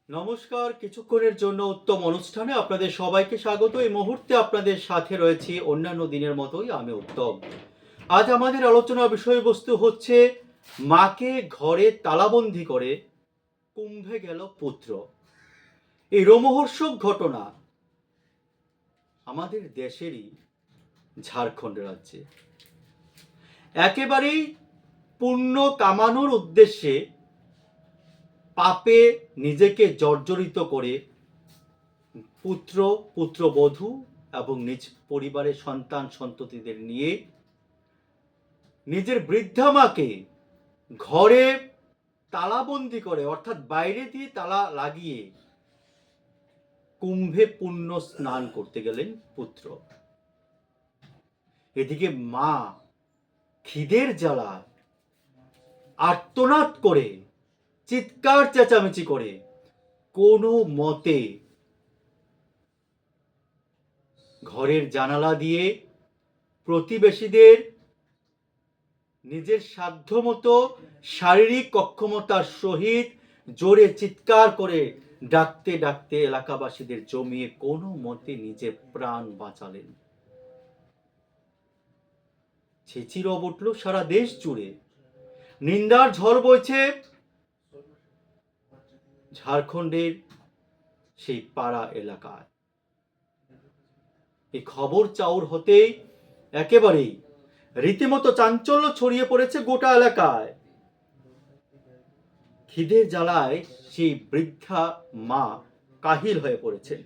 নমস্কার, কিছুক্ষণের জন্য উত্তম অনুষ্ঠানে আপনাদের সবাইকে স্বাগত। এই মুহূর্তে আপনাদের সাথে রয়েছি অন্যান্য দিনের মতোই আমি উত্তম। আজ আমাদের আলোচনার বিষয়বস্তু হচ্ছে মাকে ঘরে তালাবন্দি করে কুম্ভে গেল পুত্র। এই রোমহর্ষক ঘটনা আমাদের দেশেরই ঝাড়খণ্ড রাজ্যে। একেবারেই পুণ্য কামানোর উদ্দেশ্যে পাপে নিজেকে জর্জরিত করে পুত্র, পুত্রবধূ এবং নিজ পরিবারের সন্তান সন্ততিদের নিয়ে নিজের বৃদ্ধা মাকে ঘরে তালাবন্দি করে, অর্থাৎ বাইরে দিয়ে তালা লাগিয়ে কুম্ভে পুণ্য স্নান করতে গেলেন পুত্র। এদিকে মা খিদের জ্বালায় আর্তনাদ করে, চিৎকার চেঁচামেচি করে কোনো মতে ঘরের জানালা দিয়ে প্রতিবেশীদের নিজের সাধ্যমতো শারীরিক অক্ষমতার সহিত জোরে চিৎকার করে ডাকতে ডাকতে এলাকাবাসীদের জমিয়ে কোনো মতে নিজের প্রাণ বাঁচালেন। ছেঁচি রব উঠল সারা দেশ জুড়ে, নিন্দার ঝড় বইছে ঝাড়খণ্ডের সেই পাড়া এলাকায়। এই খবর চাউর হতেই একেবারেই রীতিমতো চাঞ্চল্য ছড়িয়ে পড়েছে গোটা এলাকায়। খিদের জ্বালায় সেই বৃদ্ধা মা কাহিল হয়ে পড়েছেন।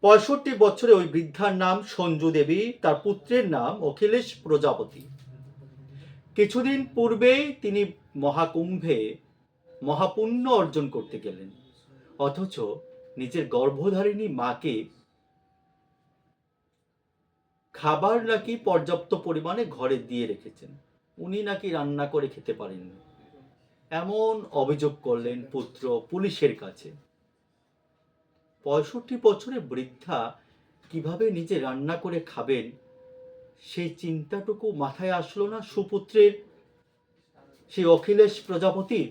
65 বছরে ওই বৃদ্ধার নাম সঞ্জু দেবী, তার পুত্রের নাম অখিলেশ প্রজাপতি। কিছুদিন পূর্বেই তিনি মহাকুম্ভে মহাপুণ্য অর্জন করতে গেলেন, অথচ নিজের গর্ভধারিণী মাকে খাবার নাকি পর্যাপ্ত পরিমাণে ঘরে দিয়ে রেখেছেন, উনি নাকি রান্না করে খেতে পারেননি, এমন অভিযোগ করলেন পুত্র পুলিশের কাছে। 65 বছরের বৃদ্ধা কিভাবে নিজে রান্না করে খাবেন সেই চিন্তাটুকু মাথায় আসলো না সুপুত্রের, সেই অখিলেশ প্রজাপতি।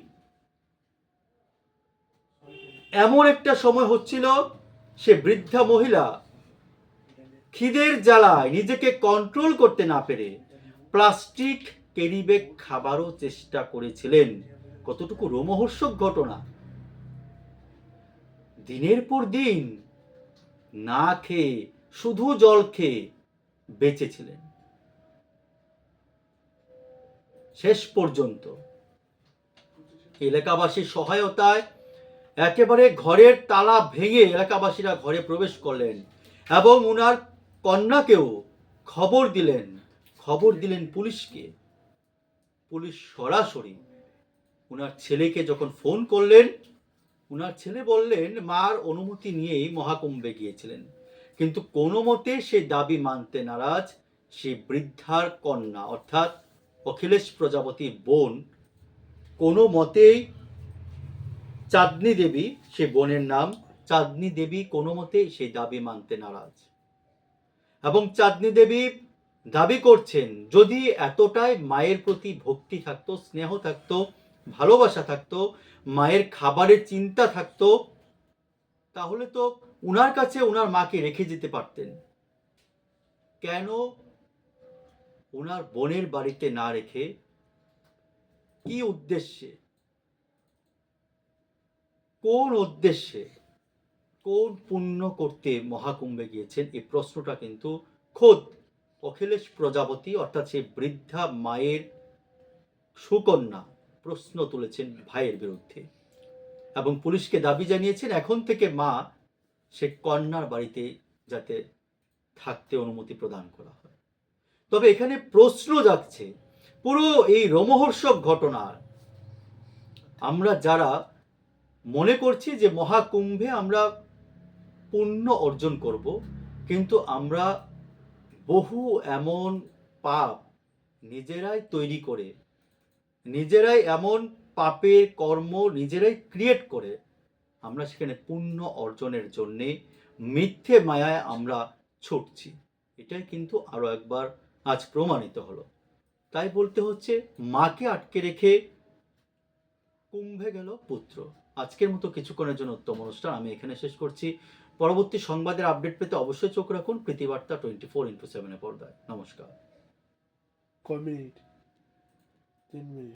এমন একটা সময় হচ্ছিল, সে বৃদ্ধা মহিলা খিদের জ্বালায় নিজেকে কন্ট্রোল করতে না পেরে প্লাস্টিক ক্যারিব্যাগ খাবারও চেষ্টা করেছিলেন। কতটুকু রোমহর্ষক ঘটনা! দিনের পর দিন না খেয়ে, শুধু জল খেয়ে বেঁচেছিলেন। শেষ পর্যন্ত এলাকাবাসীর সহায়তায় একেবারে ঘরের তালা ভেঙে এলাকাবাসীরা ঘরে প্রবেশ করলেন এবং উনার কন্যাকেও খবর দিলেন পুলিশকে। পুলিশ সরাসরি উনার ছেলেকে যখন ফোন করলেন, উনার ছেলে বললেন মার অনুমতি নিয়েই মহাকুম্ভে গিয়েছিলেন, কিন্তু কোনো মতে সে দাবি মানতে নারাজ সে বৃদ্ধার কন্যা, অর্থাৎ অখিলেশ প্রজাপতির বোন। কোনো মতেই চাঁদনী দেবী, সে বোনের নাম চাঁদনী দেবী, কোনো মতেই সেই দাবি মানতে নারাজ। এবং চাঁদনী দেবী দাবি করছেন যদি এতটাই মায়ের প্রতি ভক্তি থাকতো, স্নেহ থাকতো, ভালোবাসা থাকতো, মায়ের খাবারের চিন্তা থাকতো, তাহলে তো উনার কাছে উনার মাকে রেখে যেতে পারতেন। কেন উনার বোনের বাড়িতে না রেখে, কি উদ্দেশ্যে, কোন উদ্দেশ্যে, কোন পুণ্য করতে মহাকুম্ভে গিয়েছেন, এই প্রশ্নটা কিন্তু খোদ অখিলেশ প্রজাপতি অর্থাৎ সেই বৃদ্ধা মায়ের সুকন্যা প্রশ্ন তুলেছেন ভাইয়ের বিরুদ্ধে এবং পুলিশকে দাবি জানিয়েছেন এখন থেকে মা সে কন্যার বাড়িতে যাতে থাকতে অনুমতি প্রদান করা হয়। তবে এখানে প্রশ্ন জাগছে, পুরো এই রোমহর্ষক ঘটনার আমরা যারা মনে করছি যে মহাকুম্ভে আমরা পুণ্য অর্জন করব, কিন্তু আমরা বহু এমন পাপ নিজেরাই তৈরি করে, নিজেরাই এমন পাপের কর্ম নিজেরাই ক্রিয়েট করে আমরা সেখানে পুণ্য অর্জনের জন্যে মিথ্যে মায়ায় আমরা ছুটছি। এটাই কিন্তু আরো একবার আজ প্রমাণিত হলো। তাই বলতে হচ্ছে মাকে আটকে রেখে কুম্ভে গেল পুত্র। আজকের মতো কিছুক্ষণের জন্য উত্তম অনুষ্ঠান আমি এখানে শেষ করছি। পরবর্তী সংবাদের আপডেট পেতে অবশ্যই চোখ রাখুন প্রীতিবার্তা 24x7 পর্দায়। নমস্কার। কয় মিনিট? 3 মিনিট।